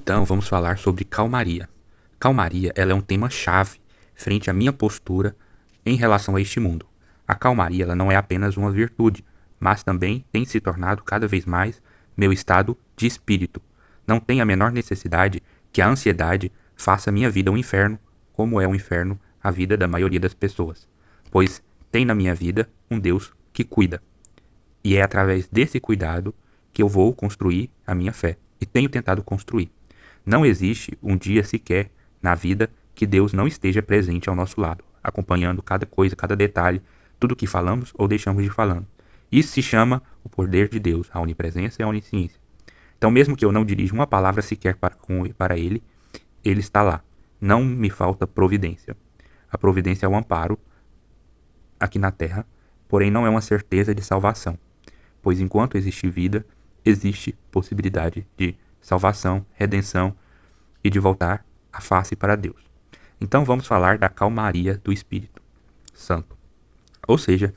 Então, vamos falar sobre calmaria. Calmaria, ela é um tema-chave frente à minha postura em relação a este mundo. A calmaria, ela não é apenas uma virtude, mas também tem se tornado cada vez mais meu estado de espírito. Não tem a menor necessidade que a ansiedade faça minha vida um inferno, como é um inferno a vida da maioria das pessoas. Pois tem na minha vida um Deus que cuida. E é através desse cuidado que eu vou construir a minha fé. E tenho tentado construir. Não existe um dia sequer na vida que Deus não esteja presente ao nosso lado, acompanhando cada coisa, cada detalhe, tudo que falamos ou deixamos de falando. Isso se chama o poder de Deus, a onipresença e a onisciência. Então, mesmo que eu não dirija uma palavra sequer para Ele, Ele está lá. Não me falta providência. A providência é o amparo aqui na terra, porém não é uma certeza de salvação. Pois enquanto existe vida, existe possibilidade de salvação, redenção e de voltar a face para Deus. Então vamos falar da calmaria do Espírito Santo. Ou seja,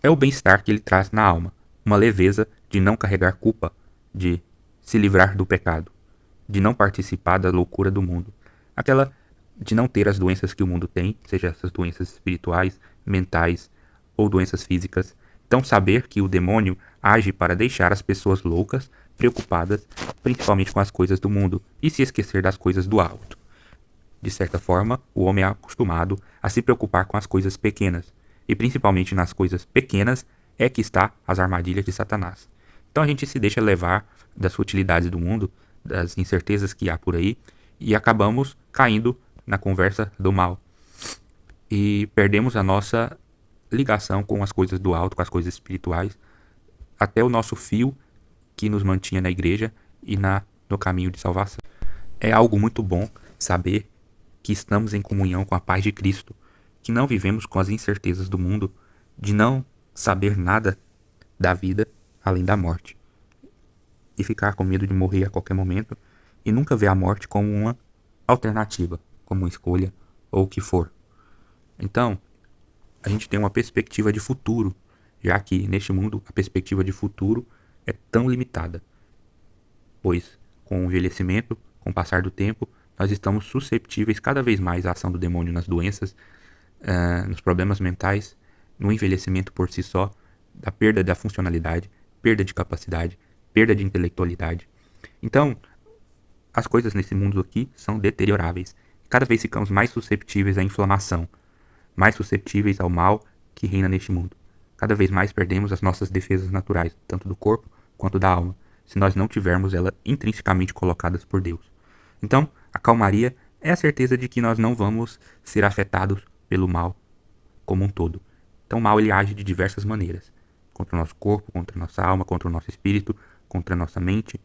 é o bem-estar que ele traz na alma, uma leveza de não carregar culpa, de se livrar do pecado, de não participar da loucura do mundo, aquela de não ter as doenças que o mundo tem, seja essas doenças espirituais, mentais ou doenças físicas. Então saber que o demônio age para deixar as pessoas loucas, preocupadas, principalmente com as coisas do mundo, e se esquecer das coisas do alto. De certa forma, o homem é acostumado a se preocupar com as coisas pequenas, e principalmente nas coisas pequenas é que está as armadilhas de Satanás. Então a gente se deixa levar das futilidades do mundo, das incertezas que há por aí, e acabamos caindo na conversa do mal. E perdemos a nossa ligação com as coisas do alto, com as coisas espirituais, até o nosso fio que nos mantinha na igreja e no caminho de salvação. É algo muito bom saber que estamos em comunhão com a paz de Cristo, que não vivemos com as incertezas do mundo, de não saber nada da vida além da morte, e ficar com medo de morrer a qualquer momento, e nunca ver a morte como uma alternativa, como uma escolha ou o que for. Então, a gente tem uma perspectiva de futuro, já que neste mundo a perspectiva de futuro é tão limitada, pois com o envelhecimento, com o passar do tempo, nós estamos susceptíveis cada vez mais à ação do demônio nas doenças, nos problemas mentais, no envelhecimento por si só, da perda da funcionalidade, perda de capacidade, perda de intelectualidade. Então, as coisas nesse mundo aqui são deterioráveis. Cada vez ficamos mais susceptíveis à inflamação, mais susceptíveis ao mal que reina neste mundo. Cada vez mais perdemos as nossas defesas naturais, tanto do corpo quanto da alma, se nós não tivermos elas intrinsecamente colocadas por Deus. Então, a calmaria é a certeza de que nós não vamos ser afetados pelo mal como um todo. Então, o mal ele age de diversas maneiras, contra o nosso corpo, contra a nossa alma, contra o nosso espírito, contra a nossa mente,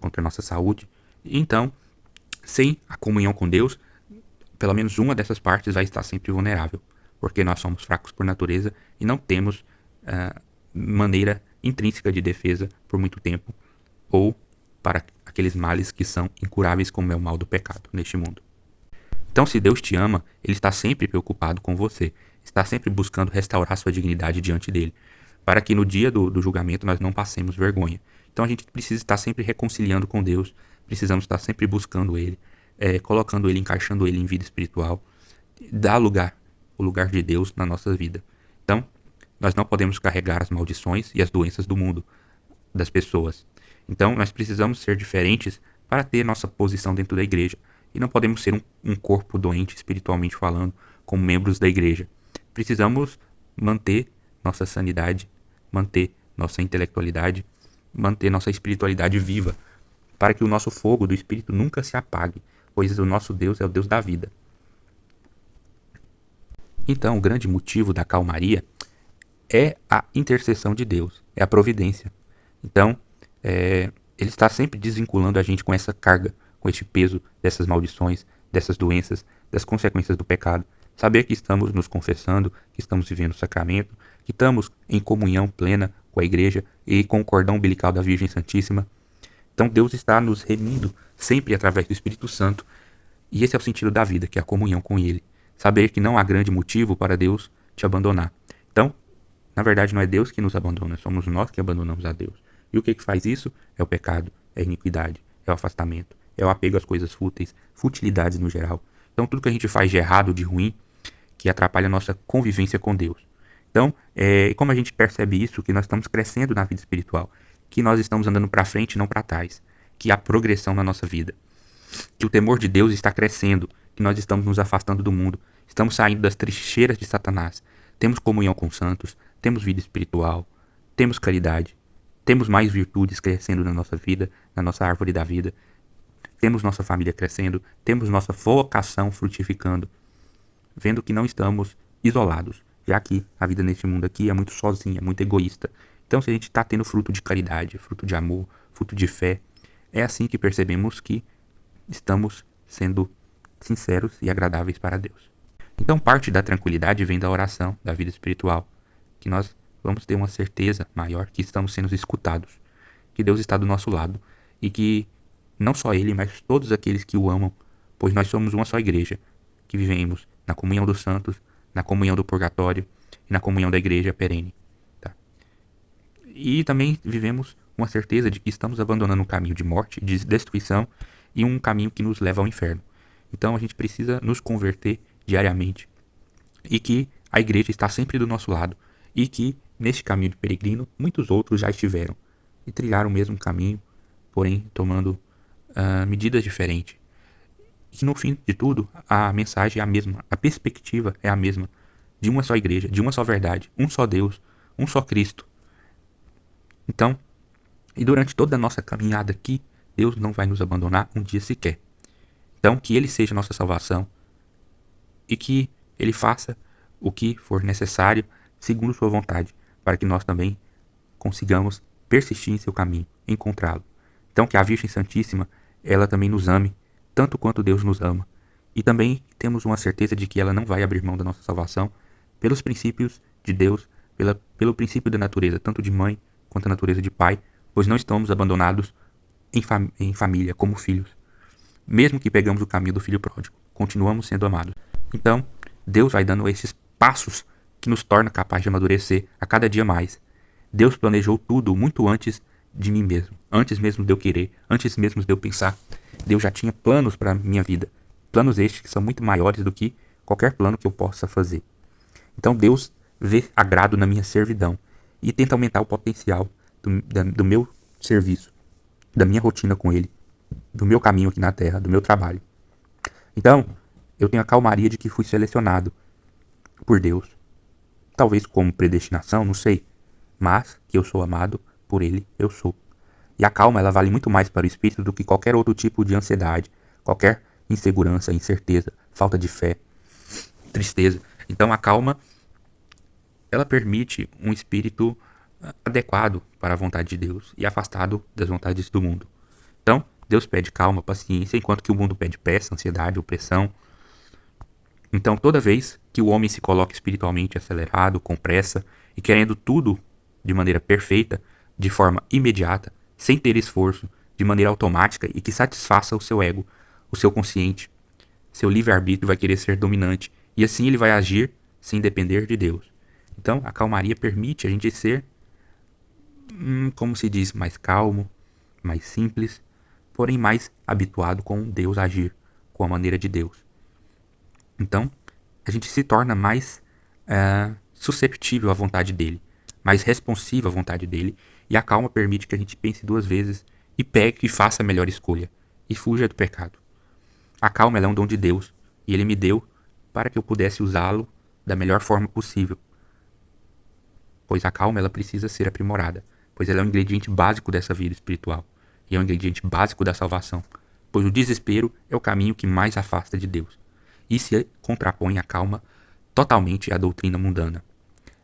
contra a nossa saúde. E então, sem a comunhão com Deus, pelo menos uma dessas partes vai estar sempre vulnerável, porque nós somos fracos por natureza e não temos maneira intrínseca de defesa por muito tempo, ou para aqueles males que são incuráveis, como é o mal do pecado neste mundo. Então, se Deus te ama, Ele está sempre preocupado com você, está sempre buscando restaurar sua dignidade diante dele, para que no dia do julgamento nós não passemos vergonha. Então a gente precisa estar sempre reconciliando com Deus, precisamos estar sempre buscando Ele, colocando Ele, encaixando Ele em vida espiritual, dar lugar, o lugar de Deus na nossa vida. Então, nós não podemos carregar as maldições e as doenças do mundo, das pessoas. Então, nós precisamos ser diferentes para ter nossa posição dentro da igreja. E não podemos ser um corpo doente espiritualmente falando, como membros da igreja. Precisamos manter nossa sanidade, manter nossa intelectualidade, manter nossa espiritualidade viva, para que o nosso fogo do Espírito nunca se apague, pois o nosso Deus é o Deus da vida. Então, o grande motivo da calmaria é a intercessão de Deus, é a providência. Então, Ele está sempre desvinculando a gente com essa carga, com este peso dessas maldições, dessas doenças, das consequências do pecado. Saber que estamos nos confessando, que estamos vivendo o sacramento, que estamos em comunhão plena com a igreja e com o cordão umbilical da Virgem Santíssima. Então Deus está nos remindo sempre através do Espírito Santo. E esse é o sentido da vida, que é a comunhão com Ele. Saber que não há grande motivo para Deus te abandonar. Então, na verdade não é Deus que nos abandona, somos nós que abandonamos a Deus. E o que faz isso? É o pecado, é a iniquidade, é o afastamento, é o apego às coisas fúteis, futilidades no geral. Então tudo que a gente faz de errado, de ruim, que atrapalha a nossa convivência com Deus. Então, como a gente percebe isso, que nós estamos crescendo na vida espiritual, que nós estamos andando para frente e não para trás, que há progressão na nossa vida, que o temor de Deus está crescendo, que nós estamos nos afastando do mundo, estamos saindo das trincheiras de Satanás, temos comunhão com os santos, temos vida espiritual, temos caridade, temos mais virtudes crescendo na nossa vida, na nossa árvore da vida, temos nossa família crescendo, temos nossa vocação frutificando, vendo que não estamos isolados, já que a vida neste mundo aqui é muito sozinha, muito egoísta. Então, se a gente está tendo fruto de caridade, fruto de amor, fruto de fé, é assim que percebemos que estamos sendo sinceros e agradáveis para Deus. Então, parte da tranquilidade vem da oração, da vida espiritual, que nós vamos ter uma certeza maior que estamos sendo escutados, que Deus está do nosso lado e que não só Ele, mas todos aqueles que o amam, pois nós somos uma só igreja, que vivemos na comunhão dos santos, na comunhão do purgatório e na comunhão da igreja perene. Tá? E também vivemos uma certeza de que estamos abandonando um caminho de morte, de destruição e um caminho que nos leva ao inferno. Então a gente precisa nos converter diariamente e que a igreja está sempre do nosso lado e que neste caminho de peregrino muitos outros já estiveram e trilharam o mesmo caminho, porém tomando medidas diferentes. E que no fim de tudo, a mensagem é a mesma, a perspectiva é a mesma, de uma só igreja, de uma só verdade, um só Deus, um só Cristo. Então, e durante toda a nossa caminhada aqui, Deus não vai nos abandonar um dia sequer. Então, que Ele seja a nossa salvação e que Ele faça o que for necessário, segundo sua vontade, para que nós também consigamos persistir em seu caminho, encontrá-lo. Então, que a Virgem Santíssima, ela também nos ame, tanto quanto Deus nos ama. E também temos uma certeza de que ela não vai abrir mão da nossa salvação pelos princípios de Deus, pelo princípio da natureza, tanto de mãe quanto a natureza de pai, pois não estamos abandonados em família, como filhos. Mesmo que pegamos o caminho do filho pródigo, continuamos sendo amados. Então, Deus vai dando esses passos que nos torna capaz de amadurecer a cada dia mais. Deus planejou tudo muito antes de mim mesmo, antes mesmo de eu querer, antes mesmo de eu pensar. Deus já tinha planos para a minha vida, planos estes que são muito maiores do que qualquer plano que eu possa fazer. Então Deus vê agrado na minha servidão e tenta aumentar o potencial do meu serviço, da minha rotina com Ele, do meu caminho aqui na Terra, do meu trabalho. Então, eu tenho a calmaria de que fui selecionado por Deus, talvez como predestinação, não sei, mas que eu sou amado por Ele, eu sou. E a calma, ela vale muito mais para o espírito do que qualquer outro tipo de ansiedade, qualquer insegurança, incerteza, falta de fé, tristeza. Então a calma, ela permite um espírito adequado para a vontade de Deus e afastado das vontades do mundo. Então, Deus pede calma, paciência, enquanto que o mundo pede pressa, ansiedade, opressão. Então, toda vez que o homem se coloca espiritualmente acelerado, com pressa e querendo tudo de maneira perfeita, de forma imediata, sem ter esforço, de maneira automática e que satisfaça o seu ego, o seu consciente, seu livre-arbítrio vai querer ser dominante e assim ele vai agir sem depender de Deus. Então, a calmaria permite a gente ser, como se diz, mais calmo, mais simples, porém mais habituado com Deus agir, com a maneira de Deus. Então, a gente se torna mais susceptível à vontade dele, mais responsivo à vontade dele, e a calma permite que a gente pense duas vezes e pegue e faça a melhor escolha, e fuja do pecado. A calma ela é um dom de Deus, e Ele me deu para que eu pudesse usá-lo da melhor forma possível. Pois a calma ela precisa ser aprimorada, pois ela é um ingrediente básico dessa vida espiritual, e é um ingrediente básico da salvação, pois o desespero é o caminho que mais afasta de Deus, e se contrapõe à calma totalmente à doutrina mundana.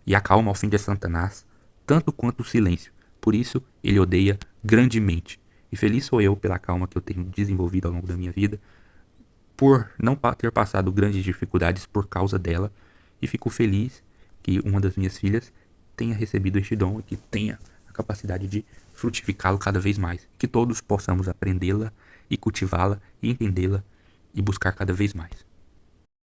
E a calma ofende a Satanás, tanto quanto o silêncio, por isso ele odeia grandemente. E feliz sou eu pela calma que eu tenho desenvolvido ao longo da minha vida, por não ter passado grandes dificuldades por causa dela, e fico feliz que uma das minhas filhas tenha recebido este dom e que tenha a capacidade de frutificá-lo cada vez mais. Que todos possamos aprendê-la e cultivá-la e entendê-la e buscar cada vez mais.